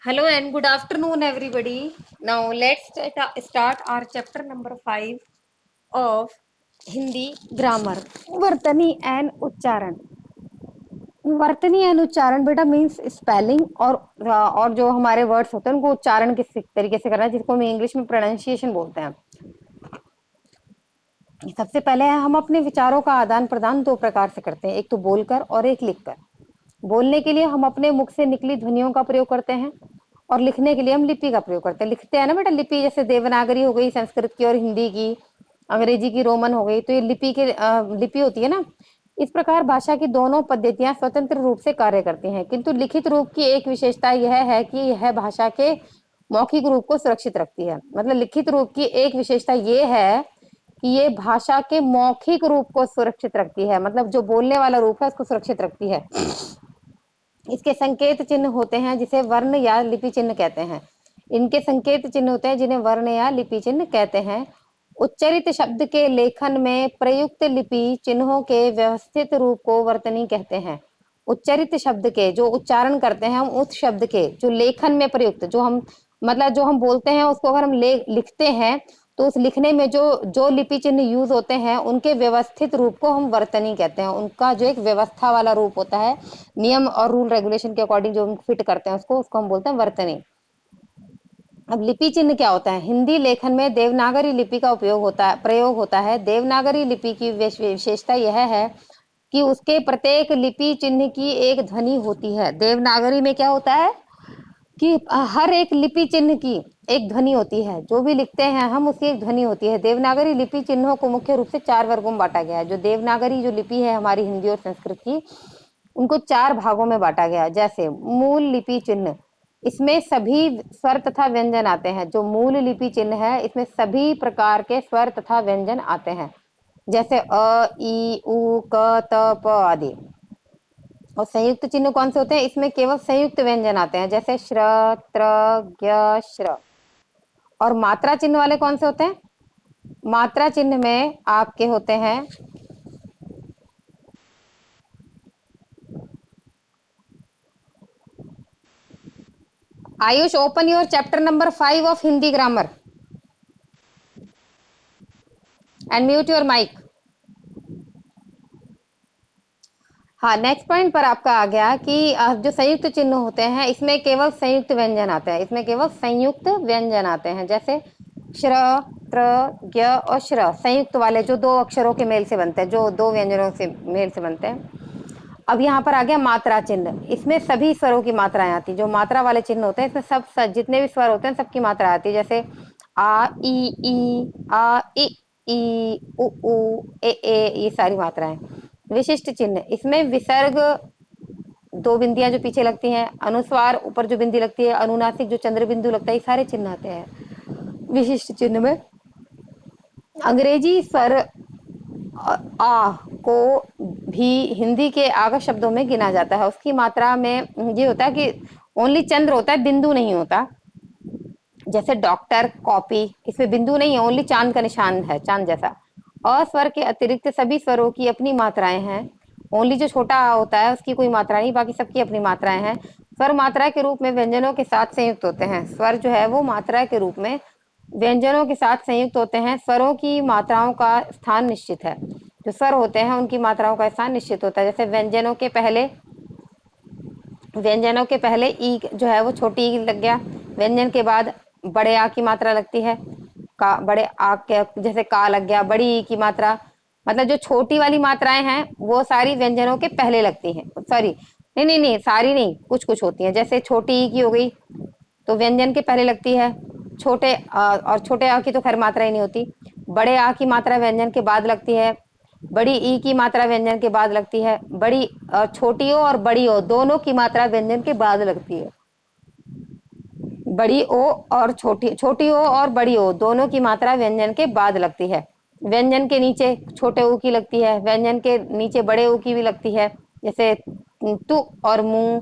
Hello and good afternoon, everybody. Now let's start our chapter number 5 of Hindi grammar. वर्तनी and उच्चारण। वर्तनी and उच्चारण बेटा means spelling और जो हमारे वर्ड्स होते हैं उनको उच्चारण किस तरीके से करना है, जिसको हम इंग्लिश में प्रोनाउंसिएशन बोलते हैं। सबसे पहले हम अपने विचारों का आदान प्रदान दो प्रकार से करते हैं, एक तो बोलकर और एक लिखकर। बोलने के लिए हम अपने मुख से निकली ध्वनियों का प्रयोग करते हैं और लिखने के लिए हम लिपि का प्रयोग करते हैं। लिखते हैं ना बेटा, लिपि जैसे देवनागरी हो गई संस्कृत की और हिंदी की, अंग्रेजी की रोमन हो गई, तो ये लिपि होती है ना। इस प्रकार भाषा की दोनों पद्धतियां स्वतंत्र रूप से कार्य करती हैं, किंतु लिखित रूप की एक विशेषता यह है कि यह भाषा के मौखिक रूप को सुरक्षित रखती है। मतलब लिखित रूप की एक विशेषता ये है कि ये भाषा के मौखिक रूप को सुरक्षित रखती है, मतलब जो बोलने वाला रूप है उसको सुरक्षित रखती है। इसके संकेत चिन्ह होते हैं जिसे वर्ण या लिपि चिन्ह कहते हैं। इनके संकेत चिन्ह होते हैं जिन्हें वर्ण या लिपि चिन्ह कहते हैं। उच्चरित शब्द के लेखन में प्रयुक्त लिपि चिन्हों के व्यवस्थित रूप को वर्तनी कहते हैं। उच्चरित शब्द के जो उच्चारण करते हैं हम, उस शब्द के जो लेखन में प्रयुक्त, जो हम मतलब जो हम बोलते हैं उसको अगर हम लिखते हैं तो उस लिखने में जो जो लिपि चिन्ह यूज होते हैं उनके व्यवस्थित रूप को हम वर्तनी कहते हैं। उनका जो एक व्यवस्था वाला रूप होता है, नियम और रूल रेगुलेशन के अकॉर्डिंग जो हम फिट करते हैं उसको हम बोलते हैं वर्तनी। अब लिपि चिन्ह क्या होता है? हिंदी लेखन में देवनागरी लिपि का प्रयोग होता है। देवनागरी लिपि की विशेषता यह है कि उसके प्रत्येक लिपि चिन्ह की एक ध्वनि होती है। देवनागरी में क्या होता है कि हर एक लिपि चिन्ह की एक ध्वनि होती है। जो भी लिखते हैं हम उसकी एक ध्वनि होती है। देवनागरी लिपि चिन्हों को मुख्य रूप से 4 वर्गों में बांटा गया है। जो देवनागरी जो लिपि है हमारी हिंदी और संस्कृत की, उनको 4 भागों में बांटा गया है। जैसे मूल लिपि चिन्ह, इसमें सभी स्वर तथा व्यंजन आते हैं। जो मूल लिपि चिन्ह है इसमें सभी प्रकार के स्वर तथा व्यंजन आते हैं, जैसे अ, ई, उ, क, त, प आदि। और संयुक्त चिन्ह कौन से होते हैं? इसमें केवल संयुक्त व्यंजन आते हैं, जैसे श्र, त्र, ज्ञ, श्र। और मात्रा चिन्ह वाले कौन से होते हैं? मात्रा चिन्ह में आपके होते हैं Ayush, open your chapter number 5 of Hindi grammar and mute your mic. हाँ, नेक्स्ट पॉइंट पर आपका आ गया कि जो संयुक्त चिन्ह होते हैं इसमें केवल संयुक्त व्यंजन आते हैं। इसमें केवल संयुक्त व्यंजन आते हैं, जैसे श्र, त्र, ज्ञ और श्र, संयुक्त वाले जो 2 अक्षरों के मेल से बनते हैं, जो 2 व्यंजनों से मेल से बनते हैं। अब यहाँ पर आ गया मात्रा चिन्ह। इसमें सभी स्वरों की मात्राएं आती। जो मात्रा वाले चिन्ह होते हैं इसमें सब जितने भी स्वर होते हैं सबकी मात्रा आती है, जैसे आ, ई, आ, ई, उ, ए, ये सारी मात्राएं। विशिष्ट चिन्ह, इसमें विसर्ग 2 बिंदियां जो पीछे लगती हैं, अनुस्वार ऊपर जो बिंदी लगती है, अनुनासिक जो चंद्र बिंदु लगता है, ये सारे चिन्ह आते हैं विशिष्ट चिन्ह में। अंग्रेजी स्वर आ को भी हिंदी के आगा शब्दों में गिना जाता है। उसकी मात्रा में ये होता है कि ओनली चंद्र होता है, बिंदु नहीं होता। जैसे डॉक्टर, कॉपी, इसमें बिंदु नहीं है, ओनली चांद का निशान है, चांद जैसा। अस्वर के अतिरिक्त सभी स्वरों की अपनी मात्राएं हैं। ओनली जो छोटा आ होता है उसकी कोई मात्रा नहीं, बाकी सबकी अपनी मात्राएं हैं। स्वर मात्रा के रूप में व्यंजनों के साथ संयुक्त होते हैं। स्वर जो है वो मात्रा के रूप में व्यंजनों के साथ संयुक्त होते हैं। स्वरों की मात्राओं का स्थान निश्चित है। जो स्वर होते हैं उनकी मात्राओं का स्थान निश्चित होता है। जैसे व्यंजनों के पहले ई जो है वो छोटी ई लग गया। व्यंजन के बाद बड़े आ की मात्रा लगती है, का बड़े आ के जैसे का लग गया, बड़ी ई की मात्रा। मतलब जो छोटी वाली मात्राएं हैं वो सारी व्यंजनों के पहले लगती हैं। सॉरी, नहीं, सारी नहीं, कुछ कुछ होती हैं। जैसे छोटी ई की हो गई तो व्यंजन के पहले लगती है। छोटे और छोटे आ की तो खैर मात्रा ही नहीं होती। बड़े आ की मात्रा व्यंजन के बाद लगती है। बड़ी ई की मात्रा व्यंजन के बाद लगती है। बड़ी छोटी ओ और बड़ी ओ दोनों की मात्रा व्यंजन के बाद लगती है। बड़ी ओ और छोटी ओ और बड़ी ओ दोनों की मात्रा व्यंजन के बाद लगती है। व्यंजन के नीचे छोटे ऊ की लगती है, व्यंजन के नीचे बड़े ऊ की भी लगती है। जैसे तु और मुंह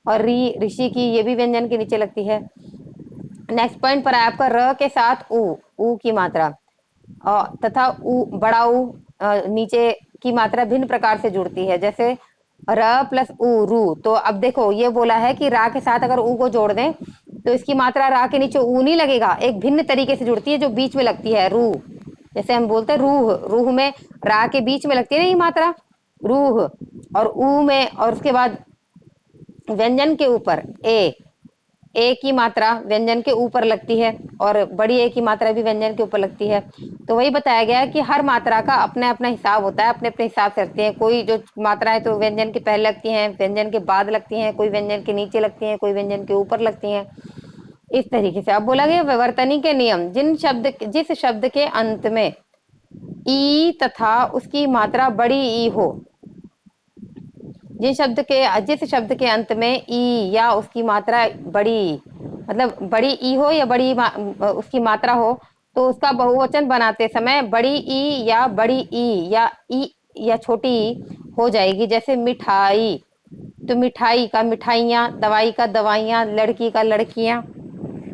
और री, ऋषि की, ये भी व्यंजन के नीचे लगती है। नेक्स्ट पॉइंट पर है आपका र के साथ ऊ की मात्रा तथा बड़ा ऊ नीचे की मात्रा भिन्न प्रकार से जुड़ती है। जैसे र प्लस ऊ, रू। तो अब देखो ये बोला है कि रा के साथ अगर ऊ को जोड़ दें तो इसकी मात्रा रा के नीचे ऊ नहीं लगेगा, एक भिन्न तरीके से जुड़ती है जो बीच में लगती है, रूह। जैसे हम बोलते हैं रूह, रूह में रा के बीच में लगती है ना ये मात्रा, रूह। और ऊ में, और उसके बाद व्यंजन के ऊपर ए की मात्रा व्यंजन के ऊपर लगती है, और बड़ी ए की मात्रा भी व्यंजन के ऊपर लगती है। तो वही बताया गया है कि हर मात्रा का अपना अपना हिसाब होता है, अपने अपने हिसाब से लगती है। कोई जो मात्राएं तो व्यंजन के पहले लगती हैं, व्यंजन के बाद लगती हैं, कोई व्यंजन के नीचे लगती हैं, कोई व्यंजन के ऊपर लगती हैं, इस तरीके से। अब बोला गया विवर्तनी के नियम। जिस शब्द के अंत में ई तथा उसकी मात्रा बड़ी ई हो, जिस शब्द के अंत में ई या उसकी मात्रा बड़ी, मतलब बड़ी ई हो या उसकी मात्रा हो, तो उसका बहुवचन बनाते समय बड़ी ई या छोटी ई हो जाएगी। जैसे मिठाई, तो मिठाई का मिठाइयाँ, दवाई का दवाइयाँ, लड़की का लड़कियाँ।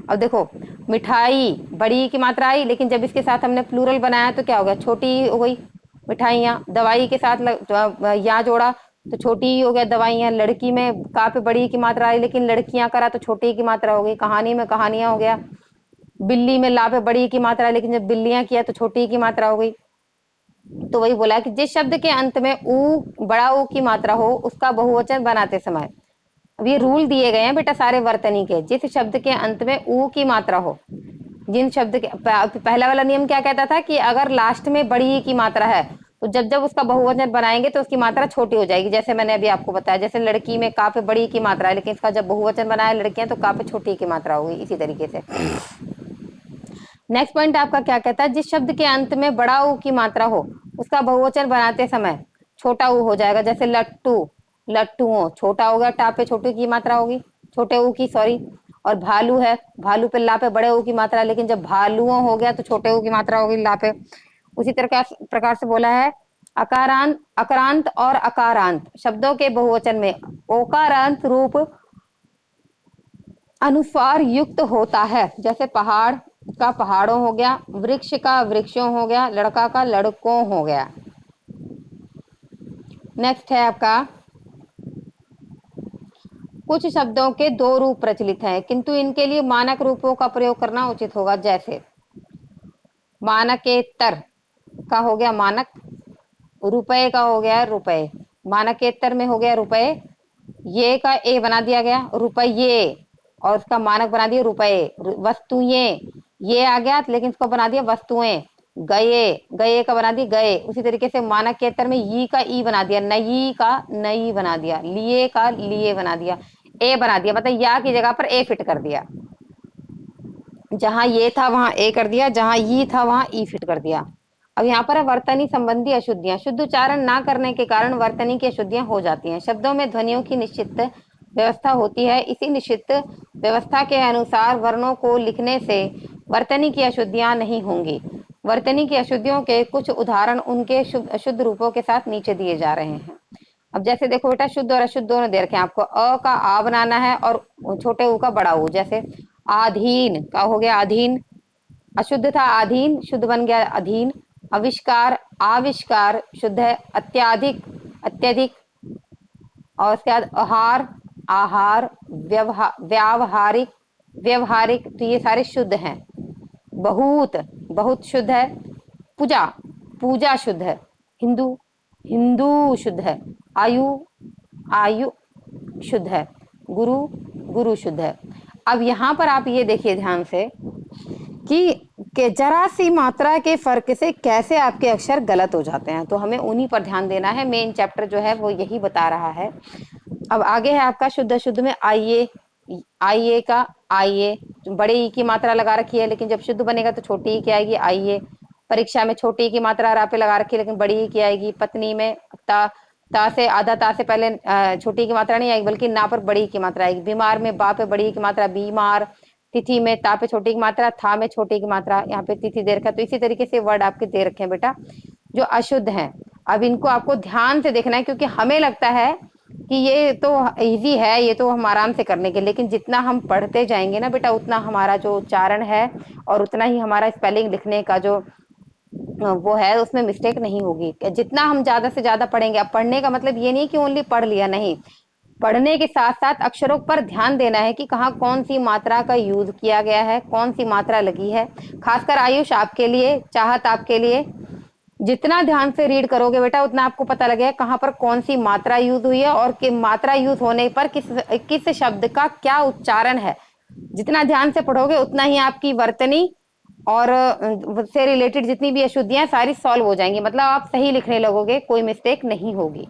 अब देखो मिठाई बड़ी ई की मात्रा आई, लेकिन जब इसके साथ हमने प्लूरल बनाया तो क्या हो गया, छोटी ई हो गई मिठाइयाँ। दवाई के साथ या जोड़ा तो छोटी ही हो गया दवाइयाँ। लड़की में का पे बड़ी की मात्रा आई, लेकिन लड़कियां करा तो छोटी की मात्रा हो गई। कहानी में कहानियां हो गया। बिल्ली में ला पे बड़ी की मात्रा, लेकिन जब बिल्लियां किया तो छोटी की मात्रा हो गई। तो वही बोला कि जिस शब्द के अंत में ऊ बड़ा ऊ की मात्रा हो, उसका बहुवचन बनाते समय, अब ये रूल दिए गए हैं बेटा सारे वर्तनी के। जिस शब्द के अंत में ऊ की मात्रा हो, जिन शब्द के पहला वाला नियम क्या कहता था कि अगर लास्ट में बड़ी ई की मात्रा है तो जब जब उसका बहुवचन बनाएंगे तो उसकी मात्रा छोटी हो जाएगी। जैसे मैंने अभी आपको बताया, जैसे लड़की में का पे बड़ी की मात्रा है, लेकिन इसका जब बहुवचन बनाया लड़कियां तो का पे छोटी की मात्रा होगी, इसी तरीके से। नेक्स्ट पॉइंट आपका क्या कहता है, जिस शब्द के अंत में बड़ा ऊ की मात्रा हो, उसका बहुवचन बनाते समय छोटा ऊ हो जाएगा। जैसे लट्टू, लट्टुओं, छोटा हो गया, टा पे छोटी की मात्रा होगी, छोटे ऊ की, सॉरी। और भालू है, भालू पे ला पे बड़े ऊ की मात्रा, लेकिन जब भालुओं हो गया तो छोटे ऊ की मात्रा होगी ला पे। उसी तरह प्रकार से बोला है अकारांत, अकारांत और अकारांत शब्दों के बहुवचन में ओकारांत रूप अनुस्वार युक्त होता है। जैसे पहाड़ का पहाड़ों हो गया, वृक्ष का वृक्षों हो गया, लड़का का लड़कों हो गया। नेक्स्ट है आपका, कुछ शब्दों के दो रूप प्रचलित हैं, किंतु इनके लिए मानक रूपों का प्रयोग करना उचित होगा। जैसे मानकेतर का हो गया मानक, रुपए का हो गया रुपए, मानकेतर में हो गया रुपए, ये का ए बना दिया गया रुपये, और उसका मानक बना दिया रुपए। वस्तुएं, ये आ गया लेकिन इसको बना दिया वस्तुएं। गए, गए का बना दिया गए। उसी तरीके से मानकेतर में ई का ई बना दिया, नई का नई बना दिया, लिए का लिए बना दिया, ए बना दिया, मतलब या की जगह पर ए फिट कर दिया। जहां ये था वहां ए कर दिया, जहां ई था वहां ई फिट कर दिया। अब यहाँ पर है वर्तनी संबंधी अशुद्धियां। शुद्ध उच्चारण ना करने के कारण वर्तनी की अशुद्धियां हो जाती हैं। शब्दों में ध्वनियों की निश्चित व्यवस्था होती है, इसी निश्चित व्यवस्था के अनुसार वर्णों को लिखने से वर्तनी की अशुद्धियां नहीं होंगी। वर्तनी की अशुद्धियों के कुछ उदाहरण उनके अशुद्ध रूपों के साथ नीचे दिए जा रहे हैं। अब जैसे देखो बेटा, शुद्ध और अशुद्ध दोनों दे रखे हैं आपको। अ का आ बनाना है और छोटे ऊ का बड़ा ऊ। जैसे आधीन का हो गया अधीन, अशुद्ध था आधीन, शुद्ध बन गया अधीन। आविष्कार, आविष्कार शुद्ध है, अत्याधिक, अत्यधिक। और उसके बाद आहार, आहार, व्यावहारिक, व्यवहारिक, तो ये सारे शुद्ध हैं। बहुत, बहुत शुद्ध है। पूजा, पूजा शुद्ध है। हिंदू, हिंदू शुद्ध है। आयु, आयु शुद्ध है। गुरु, गुरु शुद्ध है। अब यहाँ पर आप ये देखिए ध्यान से कि जरा सी मात्रा के फर्क से कैसे आपके अक्षर गलत हो जाते हैं, तो हमें उन्हीं पर ध्यान देना है। मेन चैप्टर जो है वो यही बता रहा है। अब आगे है आपका शुद्ध अशुद्ध में आइए, आइए का आइए, बड़े ई की मात्रा लगा रखी है, लेकिन जब शुद्ध बनेगा तो छोटी ई की आएगी आइए। परीक्षा में छोटी की मात्रा रा पे लगा रखी है, लेकिन बड़ी ई की आएगी। पत्नी में ता से आधा ता से पहले छोटी की मात्रा नहीं आएगी, बल्कि ना पर बड़ी की मात्रा आएगी। बीमार में बा पे बड़ी की मात्रा बीमार। तिथि में ता पे छोटी की मात्रा, था में छोटी की मात्रा, यहाँ पे तिथि दे रखा है। तो इसी तरीके से वर्ड आपके दे रखे हैं बेटा जो अशुद्ध हैं। अब इनको आपको ध्यान से देखना है, क्योंकि हमें लगता है कि ये तो इजी है, ये तो हम आराम से करने के, लेकिन जितना हम पढ़ते जाएंगे ना बेटा, उतना हमारा जो उच्चारण है और उतना ही हमारा स्पेलिंग लिखने का जो वो है उसमें मिस्टेक नहीं होगी। जितना हम ज्यादा से ज्यादा पढ़ेंगे, अब पढ़ने का मतलब ये नहीं कि ओनली पढ़ लिया, नहीं, पढ़ने के साथ साथ अक्षरों पर ध्यान देना है कि कहाँ कौन सी मात्रा का यूज किया गया है, कौन सी मात्रा लगी है। खासकर आयुष आपके लिए, चाहत आपके लिए, जितना ध्यान से रीड करोगे बेटा उतना आपको पता लगेगा कहाँ पर कौन सी मात्रा यूज हुई है और कि मात्रा यूज होने पर किस शब्द का क्या उच्चारण है। जितना ध्यान से पढ़ोगे उतना ही आपकी वर्तनी और से रिलेटेड जितनी भी अशुद्धियां सारी सॉल्व हो जाएंगी, मतलब आप सही लिखने लगोगे, कोई मिस्टेक नहीं होगी।